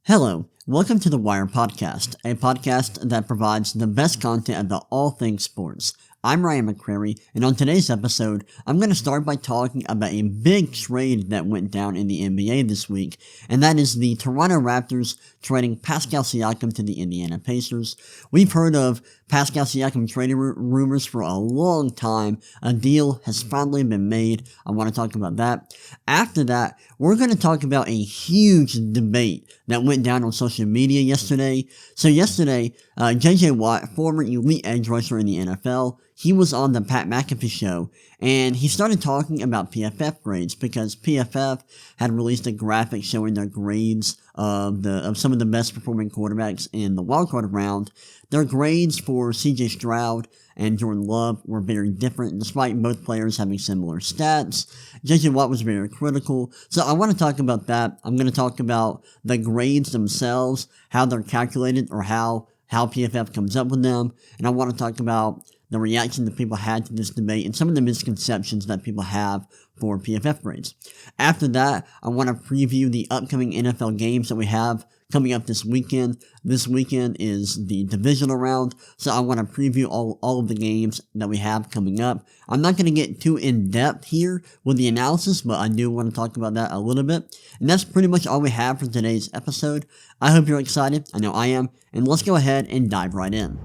Hello, welcome to the Wire Podcast, a podcast that provides the best content about all things sports. I'm Ryan McCrary, and on today's episode, I'm going to start by talking about a big trade that went down in the NBA this week, and that is the Toronto Raptors trading Pascal Siakam to the Indiana Pacers. We've heard of Pascal Siakam trading rumors for a long time. A deal has finally been made. I want to talk about that. After that, we're going to talk about a huge debate that went down on social media yesterday. So yesterday, JJ Watt, former elite edge rusher in the NFL, he was on the Pat McAfee show, and he started talking about PFF grades because PFF had released a graphic showing their grades of some of the best performing quarterbacks in the wildcard round. Their grades for CJ Stroud and Jordan Love were very different, despite both players having similar stats. JJ Watt was very critical, so I want to talk about that. I'm going to talk about the grades themselves, how they're calculated, or how PFF comes up with them, and I want to talk about the reaction that people had to this debate and some of the misconceptions that people have for PFF grades. After that, I want to preview the upcoming NFL games that we have coming up this weekend. This weekend is the Divisional round, so I want to preview all of the games that we have coming up. I'm not going to get too in-depth here with the analysis, but I do want to talk about that a little bit. And that's pretty much all we have for today's episode. I hope you're excited. I know I am. And let's go ahead and dive right in.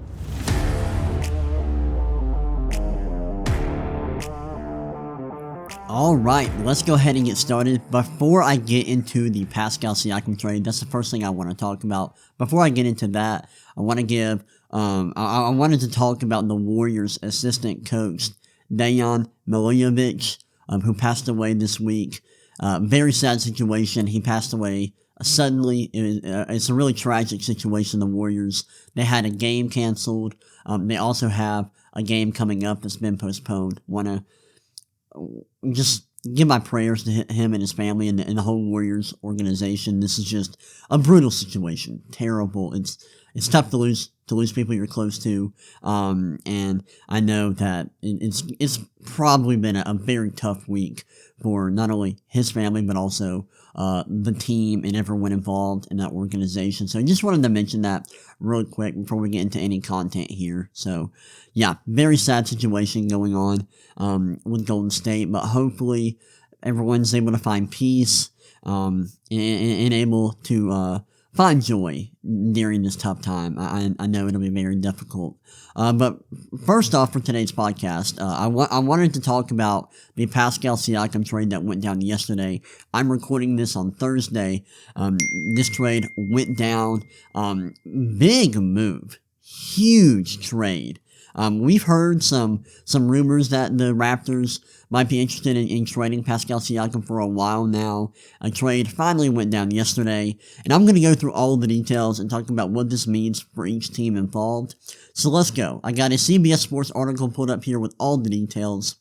Alright, let's go ahead and get started. Before I get into the Pascal Siakam trade, that's the first thing I want to talk about. Before I get into that, I want to give, I wanted to talk about the Warriors assistant coach, Dejan Milojevic, who passed away this week. Very sad situation. He passed away suddenly. It's a really tragic situation. The Warriors, they had a game canceled. They also have a game coming up that's been postponed. Want to just give my prayers to him and his family and the whole Warriors organization. This is just a brutal situation. Terrible. It's tough to lose people you're close to. And I know that it's probably been a very tough week for not only his family, but also the team and everyone involved in that organization. So I just wanted to mention that real quick before we get into any content here. So yeah, very sad situation going on with Golden State, but hopefully everyone's able to find peace and able to find joy during this tough time. I know it'll be very difficult. But first off, for today's podcast, I wanted to talk about the Pascal Siakam trade that went down yesterday. I'm recording this on Thursday. This trade went down. Big move. Huge trade. We've heard some rumors that the Raptors might be interested in trading Pascal Siakam for a while now. A trade finally went down yesterday, and I'm going to go through all the details and talk about what this means for each team involved. So let's go. I got a CBS Sports article pulled up here with all the details.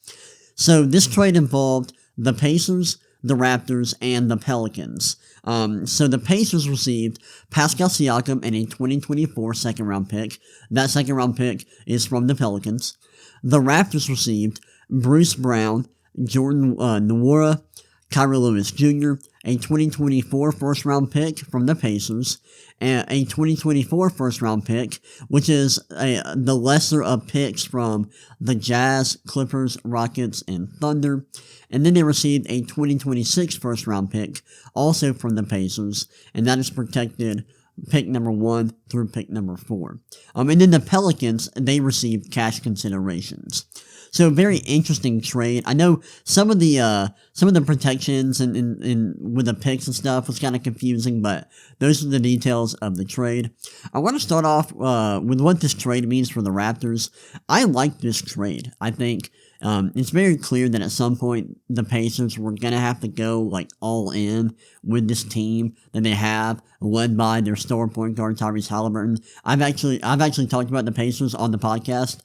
So this trade involved the Pacers, the Raptors, and the Pelicans. So the Pacers received Pascal Siakam and a 2024 second-round pick. That second-round pick is from the Pelicans. The Raptors received Bruce Brown, Jordan Nwora, Kyrie Lewis Jr., a 2024 first-round pick from the Pacers, and a 2024 first-round pick, which is the lesser of picks from the Jazz, Clippers, Rockets, and Thunder. And then they received a 2026 first-round pick, also from the Pacers, and that is protected pick number 1 through pick number 4. And then the Pelicans, they received cash considerations. So very interesting trade. I know some of the protections and with the picks and stuff was kind of confusing, but those are the details of the trade. I want to start off with what this trade means for the Raptors. I like this trade. I think it's very clear that at some point the Pacers were going to have to go like all in with this team that they have, led by their star point guard Tyrese Halliburton. I've actually talked about the Pacers on the podcast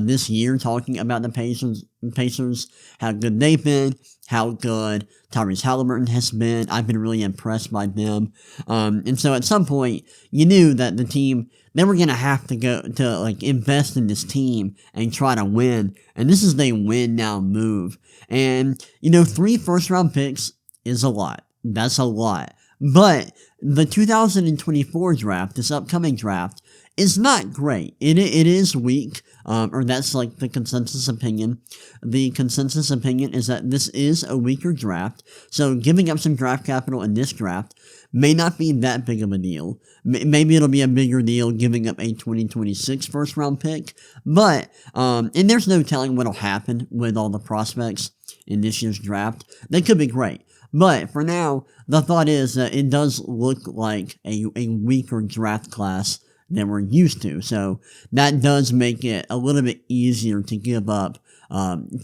this year, talking about the Pacers, how good they've been, how good Tyrese Halliburton has been. I've been really impressed by them. And so at some point, you knew that the team, they were going to have to go to like invest in this team and try to win. And this is a win now move. And, 3 first round picks is a lot. That's a lot. But the 2024 draft, this upcoming draft, is not great. It is weak, or that's like the consensus opinion. The consensus opinion is that this is a weaker draft, so giving up some draft capital in this draft may not be that big of a deal. Maybe it'll be a bigger deal giving up a 2026 first round pick, but, and there's no telling what'll happen with all the prospects in this year's draft. They could be great. But for now, the thought is that it does look like a weaker draft class than we're used to. So that does make it a little bit easier to give up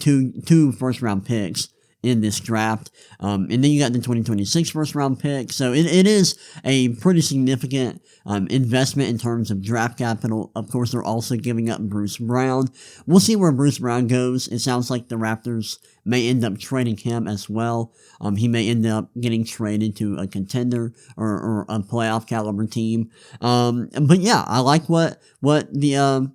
two first round picks in this draft. And then you got the 2026 first round pick. So it is a pretty significant investment in terms of draft capital. Of course, they're also giving up Bruce Brown. We'll see where Bruce Brown goes. It sounds like the Raptors may end up trading him as well. He may end up getting traded to a contender or a playoff caliber team. But yeah, I like what the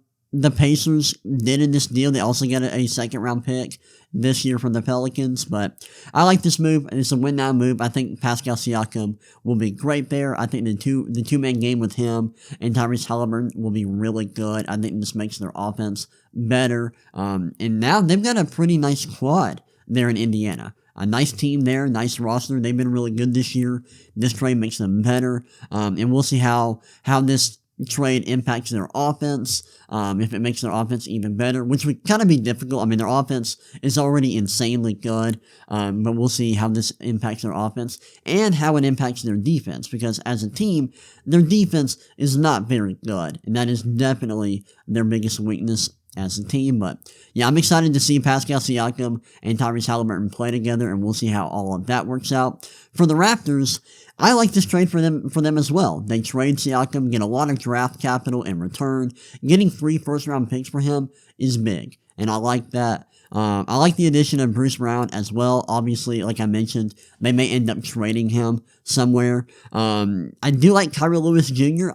Pacers did in this deal. They also got a second round pick this year from the Pelicans, but I like this move. It's a win now move. I think Pascal Siakam will be great there. I think the two-man game with him and Tyrese Halliburton will be really good. I think this makes their offense better. And now they've got a pretty nice squad there in Indiana. A nice team there, nice roster. They've been really good this year. This trade makes them better. And we'll see how this trade impacts their offense, if it makes their offense even better, which would kind of be difficult. I mean, their offense is already insanely good, but we'll see how this impacts their offense and how it impacts their defense, because as a team, their defense is not very good, and that is definitely their biggest weakness as a team. But yeah, I'm excited to see Pascal Siakam and Tyrese Halliburton play together, and we'll see how all of that works out. For the Raptors, I like this trade for them as well. They trade Siakam, get a lot of draft capital in return. Getting 3 first-round picks for him is big, and I like that. I like the addition of Bruce Brown as well. Obviously, like I mentioned, they may end up trading him somewhere. I do like Kyrie Lewis Jr.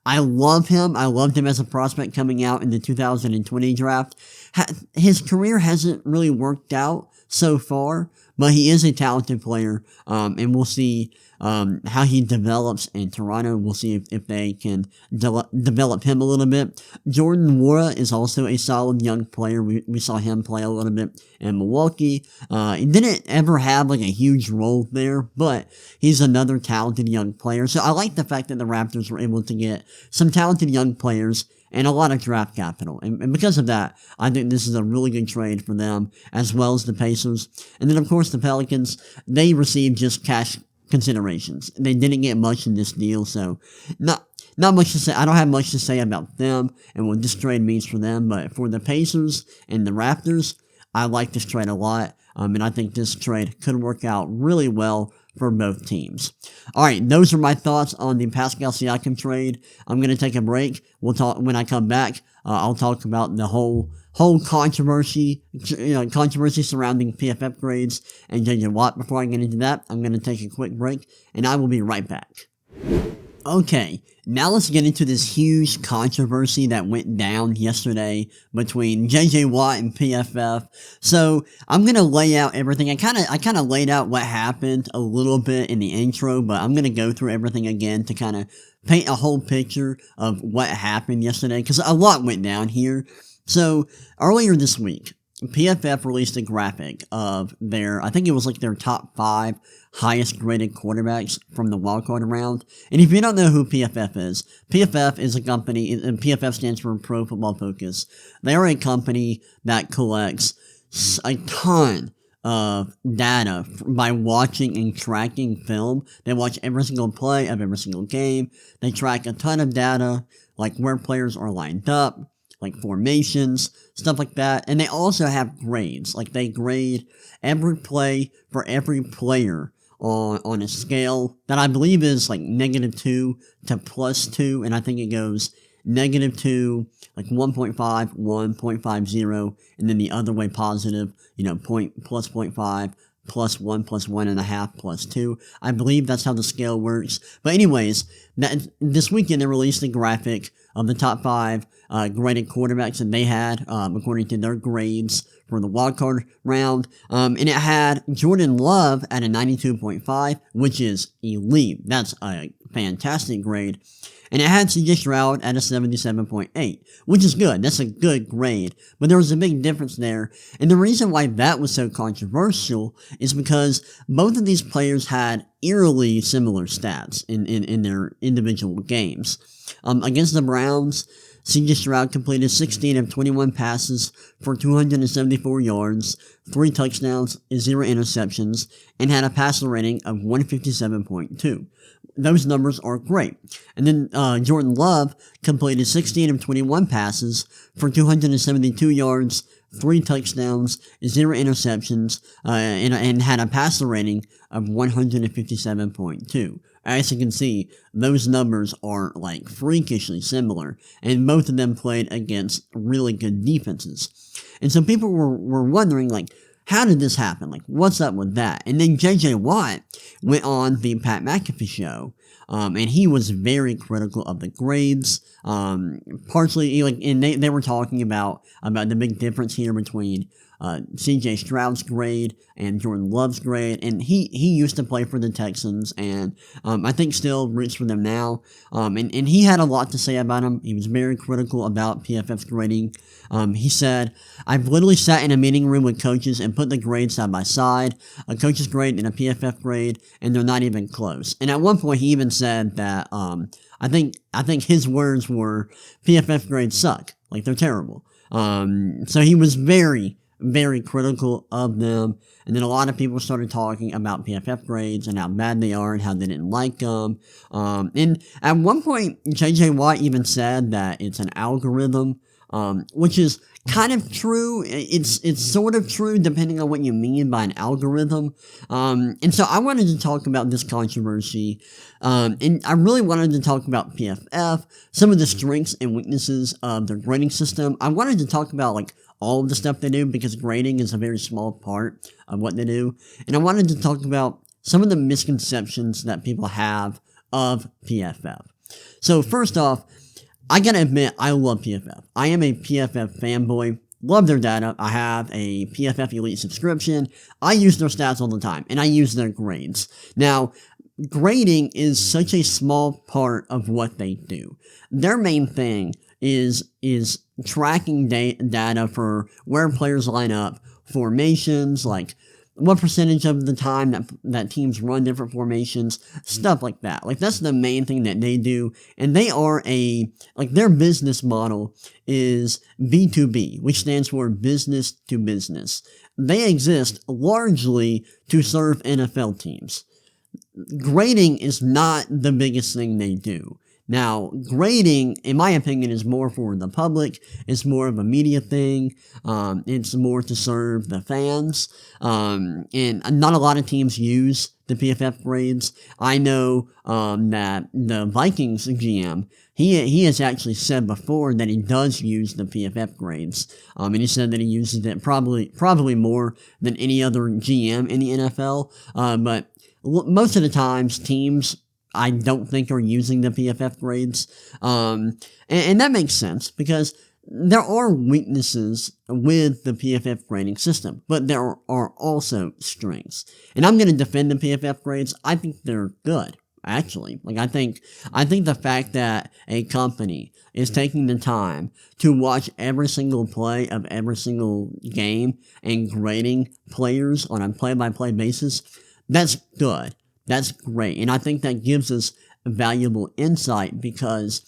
I love him. I loved him as a prospect coming out in the 2020 draft. His career hasn't really worked out so far, but he is a talented player, and we'll see how he develops in Toronto. We'll see if they can develop him a little bit. Jordan Nwora is also a solid young player. We saw him play a little bit in Milwaukee. He didn't ever have like a huge role there, but he's another talented young player. So I like the fact that the Raptors were able to get some talented young players and a lot of draft capital. And because of that, I think this is a really good trade for them, as well as the Pacers. And then, of course, the Pelicans, they received just cash considerations. They didn't get much in this deal, so not much to say. I don't have much to say about them and what this trade means for them, but for the Pacers and the Raptors, I like this trade a lot, and I think this trade could work out really well for both teams. Alright, those are my thoughts on the Pascal Siakam trade. I'm going to take a break. We'll talk when I come back. I'll talk about the whole controversy surrounding PFF grades and JJ Watt. Before I get into that, I'm going to take a quick break, and I will be right back. Okay, now let's get into this huge controversy that went down yesterday between JJ Watt and PFF. So I'm gonna lay out everything. I kind of laid out what happened a little bit in the intro, but I'm gonna go through everything again to kind of paint a whole picture of what happened yesterday, because a lot went down here. So earlier this week, PFF released a graphic of I think it was like their top 5 highest graded quarterbacks from the wildcard round. And if you don't know who PFF is a company, and PFF stands for Pro Football Focus. They are a company that collects a ton of data by watching and tracking film. They watch every single play of every single game. They track a ton of data, like where players are lined up, like formations, stuff like that. And they also have grades. Like they grade every play for every player on a scale that I believe is like -2 to +2. And I think it goes -2, like 1.5, 1.50, and then the other way positive, +0.5, +1, +1.5, +2. I believe that's how the scale works. But anyways, this weekend they released a graphic of the top 5 graded quarterbacks that they had, according to their grades for the wildcard round. And it had Jordan Love at a 92.5, which is elite. That's a fantastic grade. And it had CJ Stroud at a 77.8, which is good. That's a good grade. But there was a big difference there. And the reason why that was so controversial is because both of these players had eerily similar stats in their individual games. Against the Browns, CJ Stroud completed 16 of 21 passes for 274 yards, 3 touchdowns, 0 interceptions, and had a passer rating of 157.2. Those numbers are great. And then Jordan Love completed 16 of 21 passes for 272 yards, 3 touchdowns, 0 interceptions, and had a passer rating of 157.2. As you can see, those numbers are like freakishly similar, and both of them played against really good defenses. And so people were wondering, like, how did this happen? Like, what's up with that? And then JJ Watt went on the Pat McAfee show, and he was very critical of the grades. Partially, like, and they were talking about the big difference here between CJ Stroud's grade and Jordan Love's grade, and he used to play for the Texans, and I think still roots for them now, and he had a lot to say about him. He was very critical about PFF's grading. He said, "I've literally sat in a meeting room with coaches and put the grades side by side, a coach's grade and a PFF grade, and they're not even close." And at one point he even said that, I think his words were, "PFF grades suck, like they're terrible." So he was very critical of them, and then a lot of people started talking about PFF grades and how bad they are and how they didn't like them. And at one point, JJ Watt even said that it's an algorithm, which is kind of true. It's sort of true depending on what you mean by an algorithm. And so I wanted to talk about this controversy, and I really wanted to talk about PFF, some of the strengths and weaknesses of their grading system. I wanted to talk about, like, all of the stuff they do, because grading is a very small part of what they do. And I wanted to talk about some of the misconceptions that people have of PFF. So first off, I gotta admit, I love PFF. I am a PFF fanboy. Love their data. I have a PFF Elite subscription. I use their stats all the time, and I use their grades. Now, grading is such a small part of what they do. Their main thing is tracking data for where players line up, formations, like what percentage of the time that teams run different formations, stuff like that. Like, that's the main thing that they do, and they are their business model is B2B, which stands for business to business. They exist largely to serve NFL teams. Grading is not the biggest thing they do. Now, grading, in my opinion, is more for the public. It's more of a media thing. It's more to serve the fans. And not a lot of teams use the PFF grades. I know that the Vikings GM, he has actually said before that he does use the PFF grades. And he said that he uses it probably more than any other GM in the NFL. But most of the times, teams, I don't think, are using the PFF grades. And that makes sense, because there are weaknesses with the PFF grading system, but there are also strengths. And I'm going to defend the PFF grades. I think they're good, actually. Like, I think the fact that a company is taking the time to watch every single play of every single game and grading players on a play-by-play basis, that's good. That's great, and I think that gives us valuable insight, because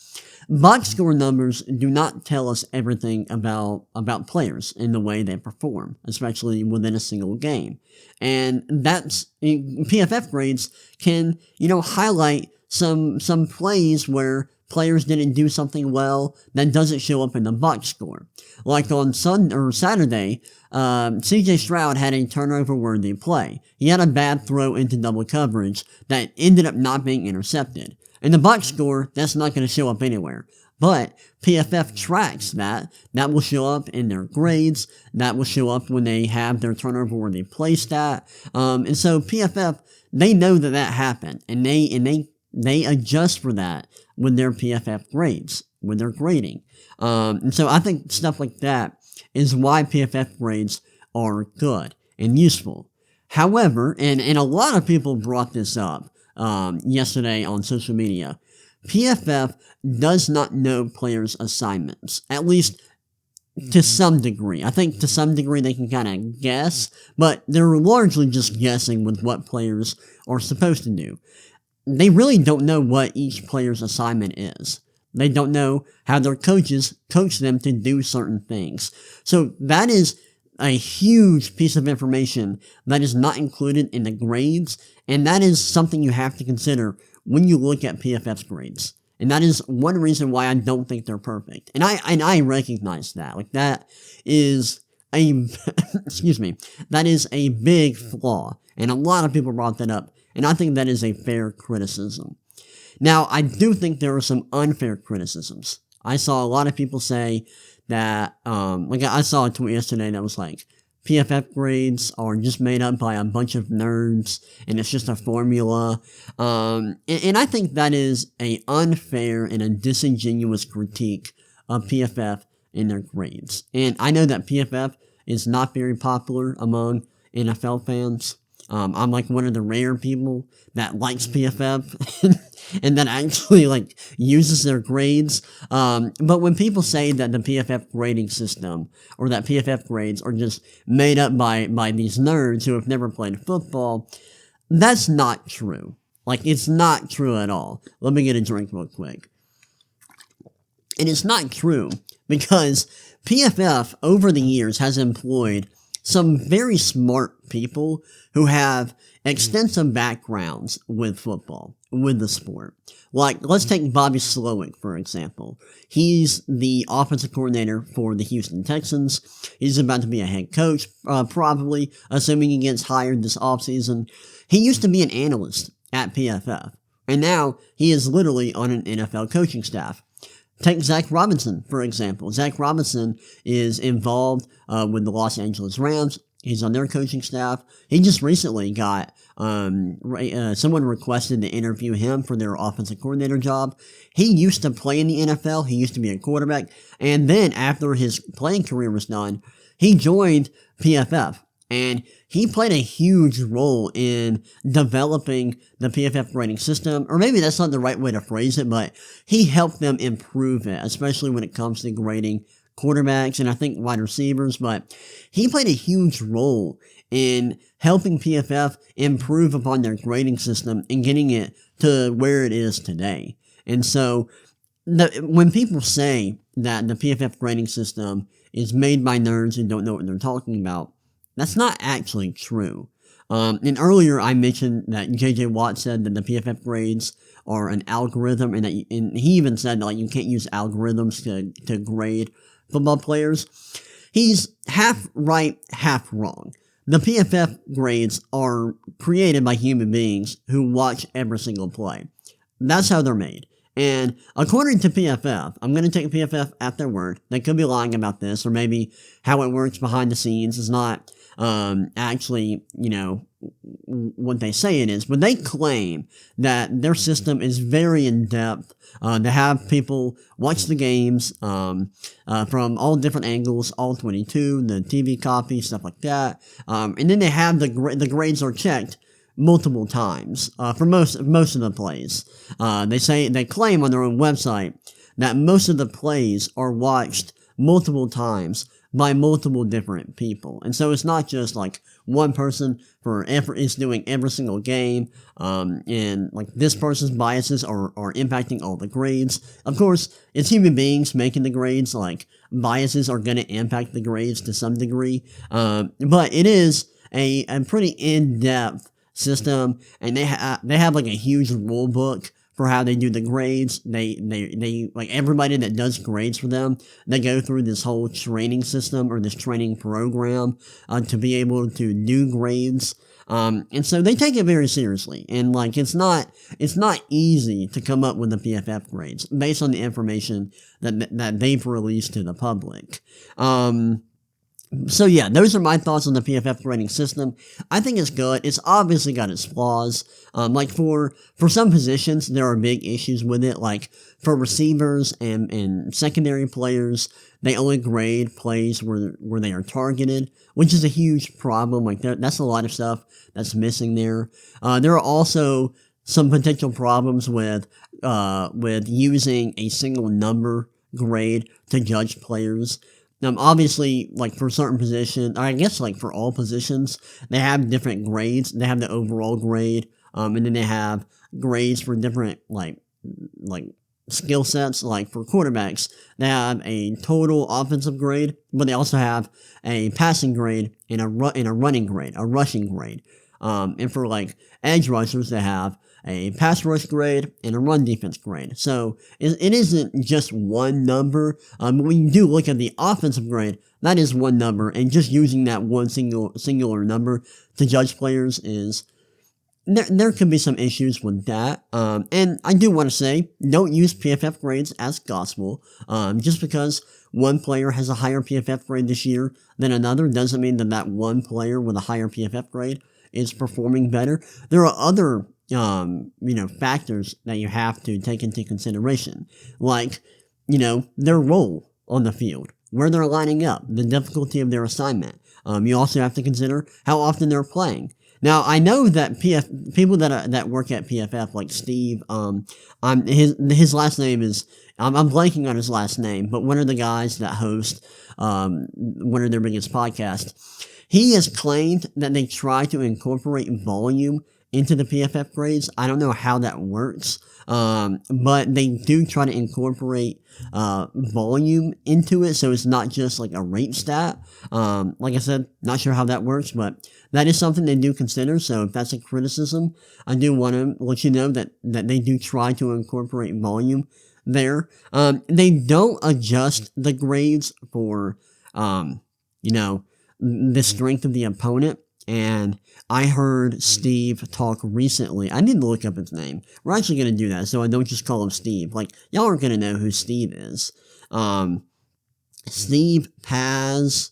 box score numbers do not tell us everything about players in the way they perform, especially within a single game. And PFF grades can, highlight some plays where players didn't do something well that doesn't show up in the box score. Like on Saturday, CJ Stroud had a turnover-worthy play. He had a bad throw into double coverage that ended up not being intercepted. And the box score, that's not going to show up anywhere. But PFF tracks that. That will show up in their grades. That will show up when they have their turnover-worthy play stat. And so PFF, they know that that happened, and they adjust for that with their PFF grades, with their grading. And so I think stuff like that is why PFF grades are good and useful. However, and a lot of people brought this up yesterday on social media, PFF does not know players' assignments, at least to some degree. I think to some degree they can kind of guess, but they're largely just guessing with what players are supposed to do. They really don't know what each player's assignment is. They don't know how their coaches coach them to do certain things. So that is a huge piece of information that is not included in the grades, and that is something you have to consider when you look at PFF's grades. And that is one reason why I don't think they're perfect. And I recognize that. Like, that is a, excuse me, that is a big flaw. And a lot of people brought that up. And I think that is a fair criticism. Now, I do think there are some unfair criticisms. I saw a lot of people say that, like, I saw a tweet yesterday that was like, PFF grades are just made up by a bunch of nerds, and it's just a formula. And I think that is an unfair and a disingenuous critique of PFF and their grades. And I know that PFF is not very popular among NFL fans. I'm like one of the rare people that likes PFF and that actually like uses their grades. But when people say that the PFF grading system or that PFF grades are just made up by these nerds who have never played football, that's not true. Like, it's not true at all. Let me get a drink real quick. And it's not true because PFF over the years has employed some very smart people who have extensive backgrounds with football, with the sport. Like, let's take Bobby Slowick, for example. He's the offensive coordinator for the Houston Texans. He's about to be a head coach, probably, assuming he gets hired this offseason. He used to be an analyst at PFF, and now he is literally on an NFL coaching staff. Take Zach Robinson, for example. Zach Robinson is involved with the Los Angeles Rams. He's on their coaching staff. He just recently got, someone requested to interview him for their offensive coordinator job. He used to play in the NFL. He used to be a quarterback. And then after his playing career was done, he joined PFF. And he played a huge role in developing the PFF grading system, or maybe that's not the right way to phrase it, but he helped them improve it, especially when it comes to grading quarterbacks and I think wide receivers, but he played a huge role in helping PFF improve upon their grading system and getting it to where it is today. And so when people say that the PFF grading system is made by nerds who don't know what they're talking about, that's not actually true. And earlier I mentioned that JJ Watt said that the PFF grades are an algorithm, and and he even said that, like, you can't use algorithms to grade football players. He's half right, half wrong. The PFF grades are created by human beings who watch every single play. That's how they're made. And according to PFF, I'm going to take PFF at their word. They could be lying about this, or maybe how it works behind the scenes is not actually, what they say it is, but they claim that their system is very in-depth. They have people watch the games from all different angles, all 22, the TV copy, stuff like that. And then they have the grades are checked multiple times for most of the plays. They claim on their own website that most of the plays are watched multiple times by multiple different people. And so it's not just like one person is doing every single game, and like this person's biases are impacting all the grades. Of course, it's human beings making the grades, like biases are going to impact the grades to some degree, but it is a pretty in-depth system, and they have like a huge rule book for how they do the grades. They like everybody that does grades for them, they go through this whole training system or this training program to be able to do grades. And so they take it very seriously. And like, it's not easy to come up with the PFF grades based on the information that they've released to the public. So yeah, those are my thoughts on the PFF grading system. I think it's good. It's obviously got its flaws. Like for some positions, there are big issues with it. Like for receivers and secondary players, they only grade plays where they are targeted, which is a huge problem. Like that's a lot of stuff that's missing there. There are also some potential problems with using a single number grade to judge players. Obviously, like for certain positions, I guess like for all positions, they have different grades. They have the overall grade, and then they have grades for different like skill sets. Like for quarterbacks, they have a total offensive grade, but they also have a passing grade and a running grade, a rushing grade. And for like edge rushers, they have a pass rush grade and a run defense grade. So it isn't just one number. But when you do look at the offensive grade, that is one number, and just using that one singular number to judge players is there could be some issues with that. And I do want to say, don't use PFF grades as gospel. Just because one player has a higher PFF grade this year than another doesn't mean that one player with a higher PFF grade is performing better. There are other factors that you have to take into consideration, like, their role on the field, where they're lining up, the difficulty of their assignment. You also have to consider how often they're playing. Now, I know that people that work at PFF, like Steve, his last name is, I'm blanking on his last name, but one of the guys that host, one of their biggest podcasts, he has claimed that they try to incorporate volume into the PFF grades. I don't know how that works, but they do try to incorporate volume into it, so it's not just like a rate stat. Like I said, not sure how that works, but that is something they do consider. So if that's a criticism, I do want to let you know that they do try to incorporate volume there. They don't adjust the grades for the strength of the opponent. And I heard Steve talk recently. I need to look up his name. We're actually going to do that, so I don't just call him Steve. Like, y'all aren't going to know who Steve is. Steve has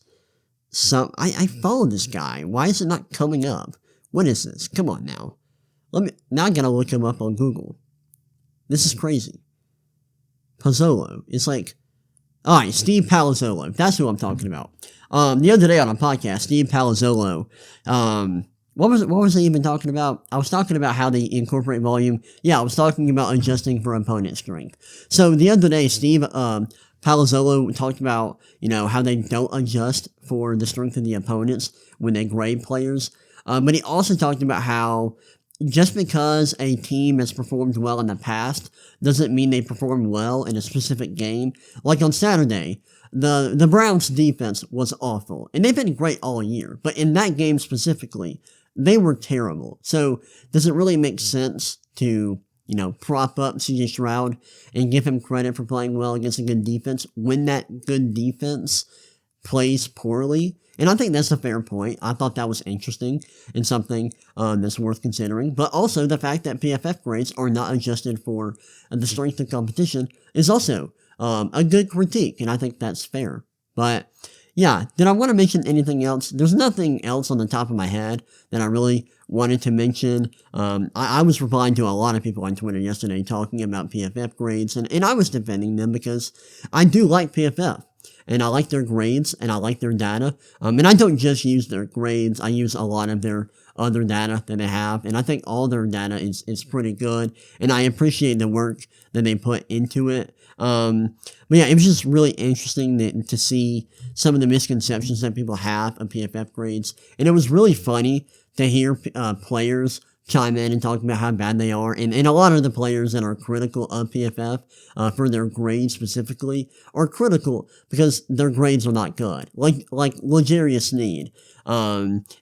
some... I follow this guy. Why is it not coming up? What is this? Come on now. Now I got to look him up on Google. This is crazy. Pozzolo. It's like... Alright, Steve Palazzolo. That's who I'm talking about. The other day on a podcast, Steve Palazzolo, what was I even talking about? I was talking about how they incorporate volume. Yeah, I was talking about adjusting for opponent strength. So the other day, Steve, Palazzolo talked about, how they don't adjust for the strength of the opponents when they grade players. But he also talked about how just because a team has performed well in the past doesn't mean they perform well in a specific game. Like on Saturday, the Browns defense was awful, and they've been great all year, but in that game specifically, they were terrible. So does it really make sense to, prop up C.J. Stroud and give him credit for playing well against a good defense when that good defense plays poorly? And I think that's a fair point. I thought that was interesting and something that's worth considering. But also the fact that PFF grades are not adjusted for the strength of competition is also a good critique, and I think that's fair. But yeah, did I want to mention anything else? There's nothing else on the top of my head that I really wanted to mention. I was replying to a lot of people on Twitter yesterday talking about PFF grades, and I was defending them because I do like PFF. And I like their grades, and I like their data. And I don't just use their grades. I use a lot of their other data that they have. And I think all their data is pretty good. And I appreciate the work that they put into it. But yeah, it was just really interesting to see some of the misconceptions that people have of PFF grades. And it was really funny to hear players chime in and talk about how bad they are, and a lot of the players that are critical of PFF for their grades specifically are critical because their grades are not good. Like L'Jarius Sneed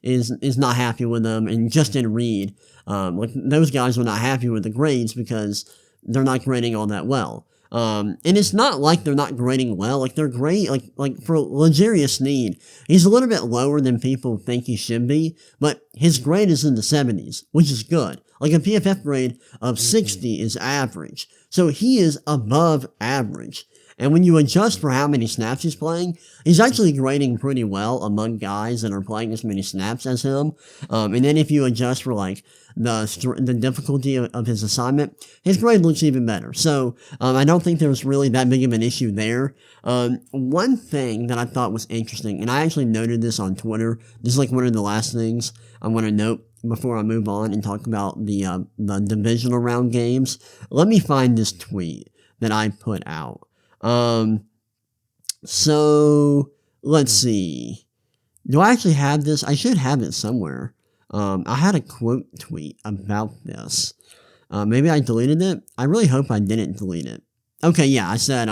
is not happy with them, and Justin Reed, those guys are not happy with the grades because they're not grading all that well. And it's not like they're not grading well. Like, they're great. Like for L'Jarius Sneed, he's a little bit lower than people think he should be, but his grade is in the 70s, which is good. Like, a PFF grade of 60 is average. So he is above average. And when you adjust for how many snaps he's playing, he's actually grading pretty well among guys that are playing as many snaps as him. And then if you adjust for, like, the difficulty of his assignment, his grade looks even better. So I don't think there's really that big of an issue there. One thing that I thought was interesting, and I actually noted this on Twitter, this is like one of the last things I want to note before I move on and talk about the divisional round games. Let me find this tweet that I put out. So let's see. Do I actually have this? I should have it somewhere. I had a quote tweet about this. Maybe I deleted it. I really hope I didn't delete it. Okay, yeah, I said,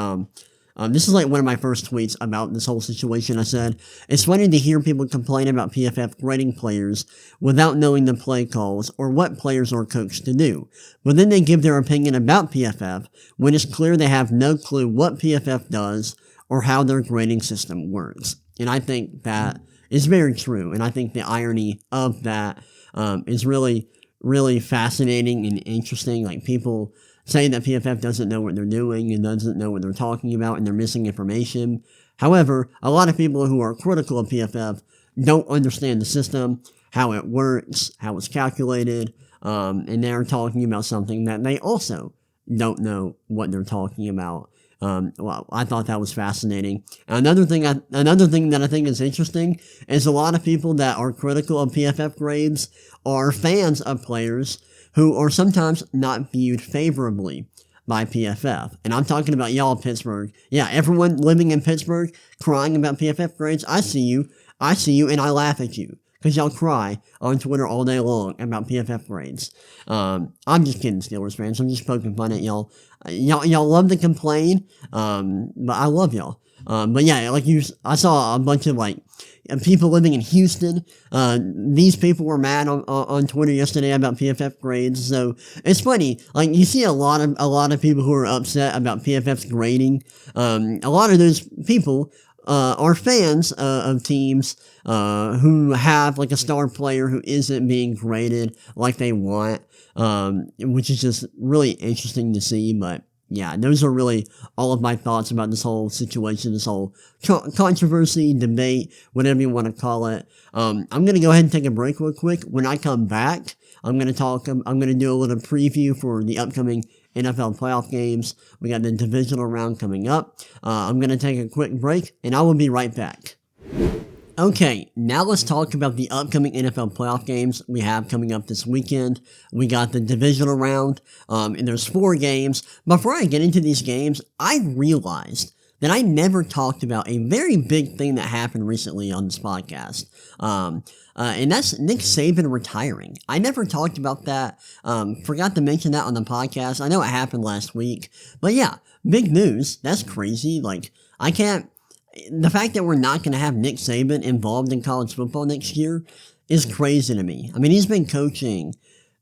this is like one of my first tweets about this whole situation. I said, it's funny to hear people complain about PFF grading players without knowing the play calls or what players are coached to do. But then they give their opinion about PFF when it's clear they have no clue what PFF does or how their grading system works. And I think that is very true. And I think the irony of that is really, really fascinating and interesting. Like, people saying that PFF doesn't know what they're doing and doesn't know what they're talking about and they're missing information. However, a lot of people who are critical of PFF don't understand the system, how it works, how it's calculated, and they're talking about something that they also don't know what they're talking about. Well, I thought that was fascinating. Another thing that I think is interesting is a lot of people that are critical of PFF grades are fans of players who are sometimes not viewed favorably by PFF. And I'm talking about y'all in Pittsburgh. Yeah, everyone living in Pittsburgh crying about PFF grades. I see you, and I laugh at you. Because y'all cry on Twitter all day long about PFF grades. I'm just kidding, Steelers fans. I'm just poking fun at y'all. Y'all love to complain, but I love y'all. But yeah, I saw a bunch of people living in Houston. These people were mad on Twitter yesterday about PFF grades. So it's funny. Like, you see a lot of people who are upset about PFF's grading. A lot of those people are fans of teams who have like a star player who isn't being graded like they want, which is just really interesting to see. But yeah, those are really all of my thoughts about this whole situation, this whole controversy, debate, whatever you want to call it. I'm going to go ahead and take a break real quick. When I come back, I'm going to do a little preview for the upcoming NFL playoff games. We got the divisional round coming up. I'm going to take a quick break, and I will be right back. Okay, now let's talk about the upcoming NFL playoff games we have coming up this weekend. We got the divisional round, and there's 4 games. Before I get into these games, I realized that I never talked about a very big thing that happened recently on this podcast. And that's Nick Saban retiring. I never talked about that. Forgot to mention that on the podcast. I know it happened last week. But yeah, big news. That's crazy. The fact that we're not going to have Nick Saban involved in college football next year is crazy to me. I mean, he's been coaching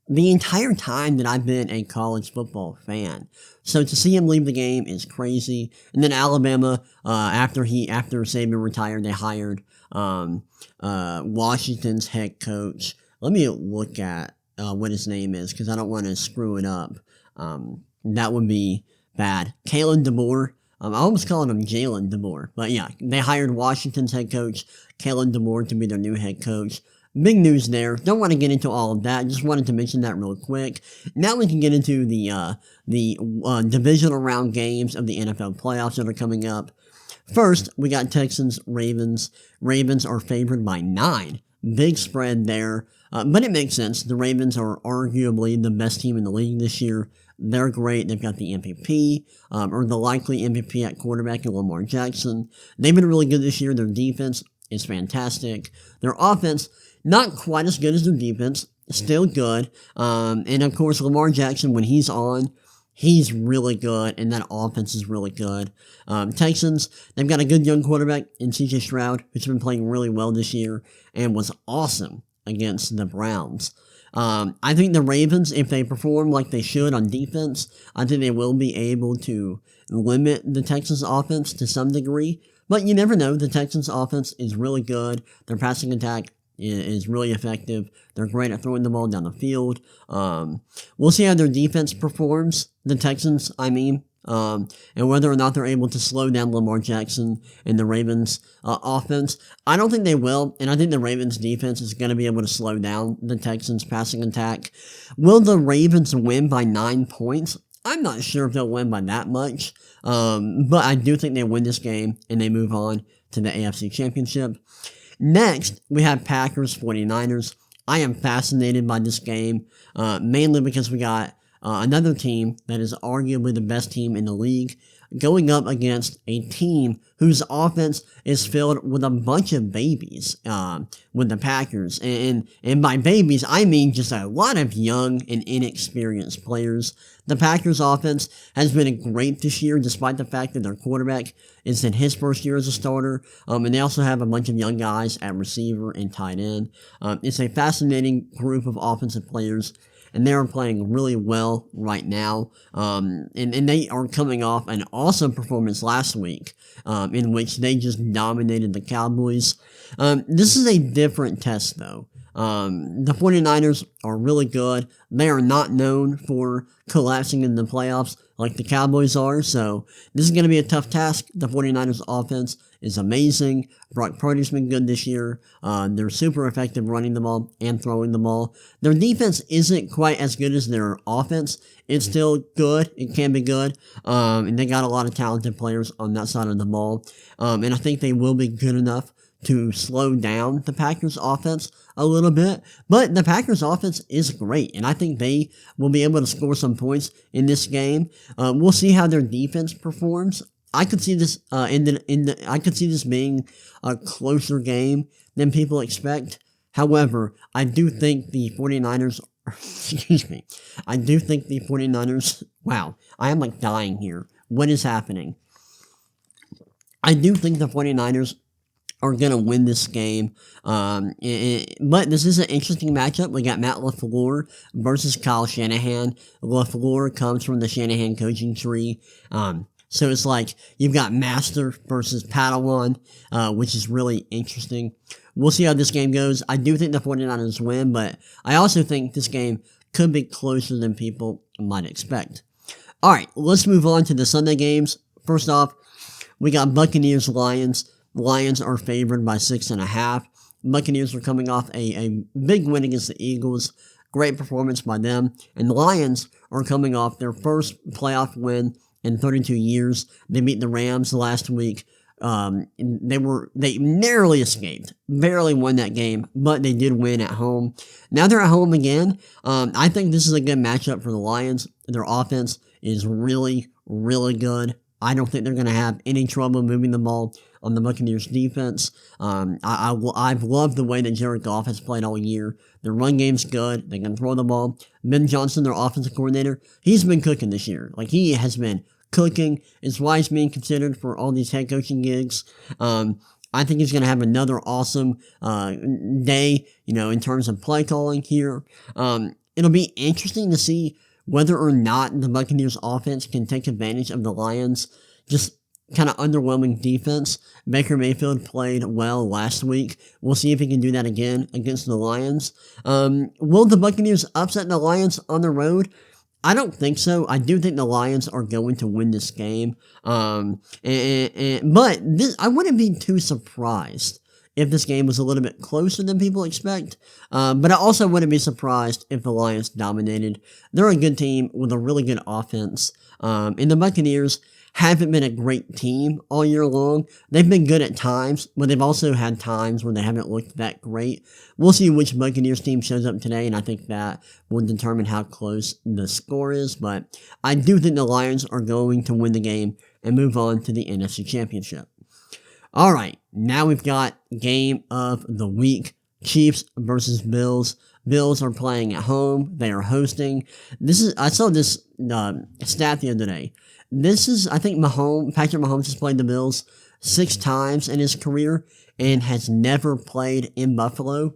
the entire time that I've been a college football fan. So to see him leave the game is crazy. And then Alabama, after Saban retired, they hired Washington's head coach. Let me look at what his name is, because I don't want to screw it up. That would be bad. Kalen DeBoer. I almost called him Jalen DeBoer. But yeah, they hired Washington's head coach, Kalen DeBoer, to be their new head coach. Big news there. Don't want to get into all of that. Just wanted to mention that real quick. Now we can get into the divisional round games of the NFL playoffs that are coming up. First, we got Texans-Ravens. Ravens are favored by 9. Big spread there. But it makes sense. The Ravens are arguably the best team in the league this year. They're great. They've got the MVP, or the likely MVP at quarterback in Lamar Jackson. They've been really good this year. Their defense is fantastic. Their offense, not quite as good as their defense, still good. And of course, Lamar Jackson, when he's on, he's really good, and that offense is really good. Texans, they've got a good young quarterback in CJ Stroud, who's been playing really well this year and was awesome against the Browns. I think the Ravens, if they perform like they should on defense, I think they will be able to limit the Texans offense to some degree. But you never know. The Texans offense is really good. Their passing attack is really effective. They're great at throwing the ball down the field. We'll see how their defense performs. The Texans, I mean. And whether or not they're able to slow down Lamar Jackson and the Ravens offense. I don't think they will, and I think the Ravens defense is going to be able to slow down the Texans passing attack. Will the Ravens win by 9 points? I'm not sure if they'll win by that much, but I do think they win this game and they move on to the AFC Championship. Next, we have Packers 49ers. I am fascinated by this game, mainly because we got another team that is arguably the best team in the league going up against a team whose offense is filled with a bunch of babies, with the Packers. And by babies, I mean just a lot of young and inexperienced players. The Packers offense has been great this year, despite the fact that their quarterback is in his first year as a starter. And they also have a bunch of young guys at receiver and tight end. It's a fascinating group of offensive players, and they are playing really well right now. And they are coming off an awesome performance last week, in which they just dominated the Cowboys. This is a different test, though. The 49ers are really good. They are not known for collapsing in the playoffs like the Cowboys are, so this is going to be a tough task. The 49ers offense is amazing. Brock Purdy's been good this year. They're super effective running the ball and throwing the ball. Their defense isn't quite as good as their offense. It's still good. It can be good. And they got a lot of talented players on that side of the ball. And I think they will be good enough to slow down the Packers offense a little bit. But the Packers offense is great, and I think they will be able to score some points in this game. We'll see how their defense performs. I could see this I could see this being a closer game than people expect. However, I do think the 49ers excuse me. I do think the 49ers, wow, I am like dying here. What is happening? I do think the 49ers are going to win this game. But this is an interesting matchup. We got Matt LaFleur versus Kyle Shanahan. LaFleur comes from the Shanahan coaching tree. So it's like you've got Master versus Padawan, which is really interesting. We'll see how this game goes. I do think the 49ers win, but I also think this game could be closer than people might expect. All right, let's move on to the Sunday games. First off, we got Buccaneers-Lions. Lions are favored by 6.5. Buccaneers are coming off a big win against the Eagles. Great performance by them. And the Lions are coming off their first playoff win in 32 years. They beat the Rams last week. They narrowly escaped. Barely won that game, but they did win at home. Now they're at home again. I think this is a good matchup for the Lions. Their offense is really, really good. I don't think they're going to have any trouble moving the ball on the Buccaneers defense. I've loved the way that Jared Goff has played all year. Their run game's good. They can throw the ball. Ben Johnson, their offensive coordinator, he's been cooking this year. Like, he has been cooking. It's why he's being considered for all these head coaching gigs. I think he's going to have another awesome day, in terms of play calling here. It'll be interesting to see whether or not the Buccaneers offense can take advantage of the Lions' just kind of underwhelming defense. Baker Mayfield played well last week. We'll see if he can do that again against the Lions. Will the Buccaneers upset the Lions on the road? I don't think so. I do think the Lions are going to win this game. But I wouldn't be too surprised if this game was a little bit closer than people expect. But I also wouldn't be surprised if the Lions dominated. They're a good team with a really good offense. And the Buccaneers haven't been a great team all year long. They've been good at times, but they've also had times where they haven't looked that great. We'll see which Buccaneers team shows up today, and I think that will determine how close the score is. But I do think the Lions are going to win the game and move on to the NFC Championship. All right, now we've got game of the week. Chiefs versus Bills. Bills are playing at home. They are hosting. I saw this stat the other day. I think Patrick Mahomes has played the Bills 6 times in his career and has never played in Buffalo.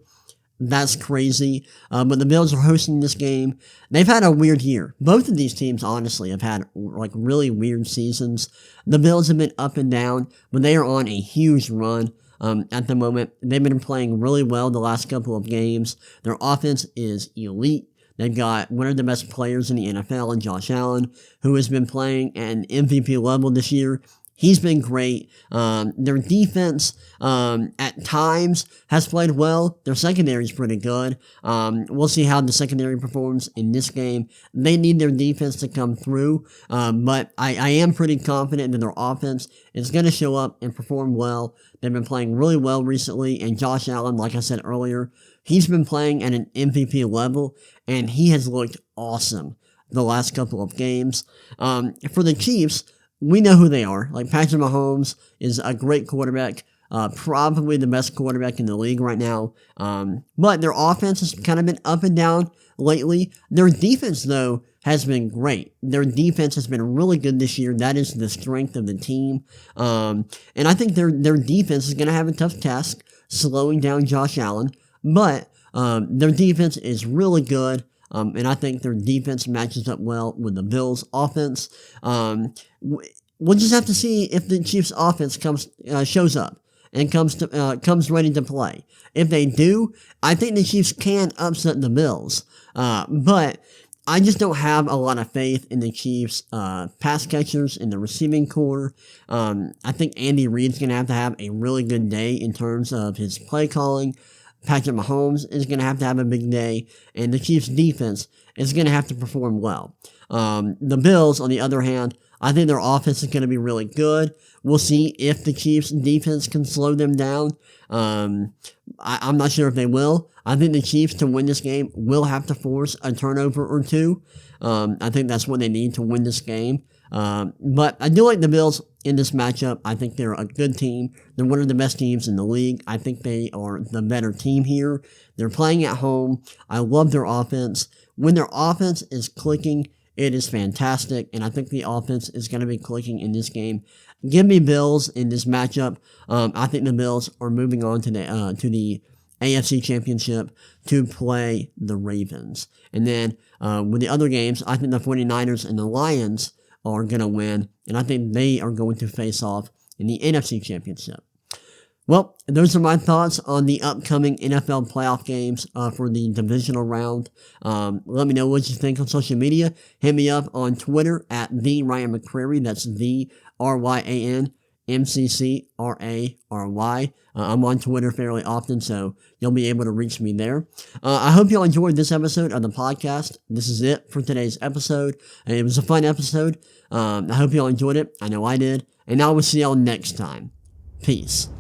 That's crazy. But the Bills are hosting this game. They've had a weird year. Both of these teams, honestly, have had like really weird seasons. The Bills have been up and down, but they are on a huge run. At the moment, they've been playing really well the last couple of games. Their offense is elite. They've got one of the best players in the NFL in Josh Allen, who has been playing at an MVP level this year. He's been great. Their defense, at times has played well. Their secondary is pretty good. We'll see how the secondary performs in this game. They need their defense to come through. But I am pretty confident that their offense is going to show up and perform well. They've been playing really well recently. And Josh Allen, like I said earlier, he's been playing at an MVP level, and he has looked awesome the last couple of games. For the Chiefs, we know who they are. Like, Patrick Mahomes is a great quarterback, probably the best quarterback in the league right now. But their offense has kind of been up and down lately. Their defense, though, has been great. Their defense has been really good this year. That is the strength of the team. And I think their defense is going to have a tough task slowing down Josh Allen. But their defense is really good. And I think their defense matches up well with the Bills' offense. We'll just have to see if the Chiefs' offense shows up and comes ready to play. If they do, I think the Chiefs can upset the Bills. But I just don't have a lot of faith in the Chiefs' pass catchers in the receiving core. I think Andy Reid's going to have a really good day in terms of his play calling. Patrick Mahomes is going to have a big day, and the Chiefs' defense is going to have to perform well. The Bills, on the other hand, I think their offense is going to be really good. We'll see if the Chiefs' defense can slow them down. I'm not sure if they will. I think the Chiefs, to win this game, will have to force a turnover or two. I think that's what they need to win this game. But I do like the Bills in this matchup. I think they're a good team. They're one of the best teams in the league. I think they are the better team here. They're playing at home. I love their offense. When their offense is clicking, it is fantastic, and I think the offense is going to be clicking in this game. Give me Bills in this matchup. I think the Bills are moving on to the AFC Championship to play the Ravens. And then with the other games, I think the 49ers and the Lions are going to win, and I think they are going to face off in the NFC Championship. Well, those are my thoughts on the upcoming NFL playoff games for the divisional round. Let me know what you think on social media. Hit me up on Twitter at the Ryan McCrary. That's the RyanMCCRARY. I'm on Twitter fairly often, so you'll be able to reach me there. I hope you all enjoyed this episode of the podcast. This is it for today's episode. It was a fun episode. I hope you all enjoyed it. I know I did. And I will see y'all next time. Peace.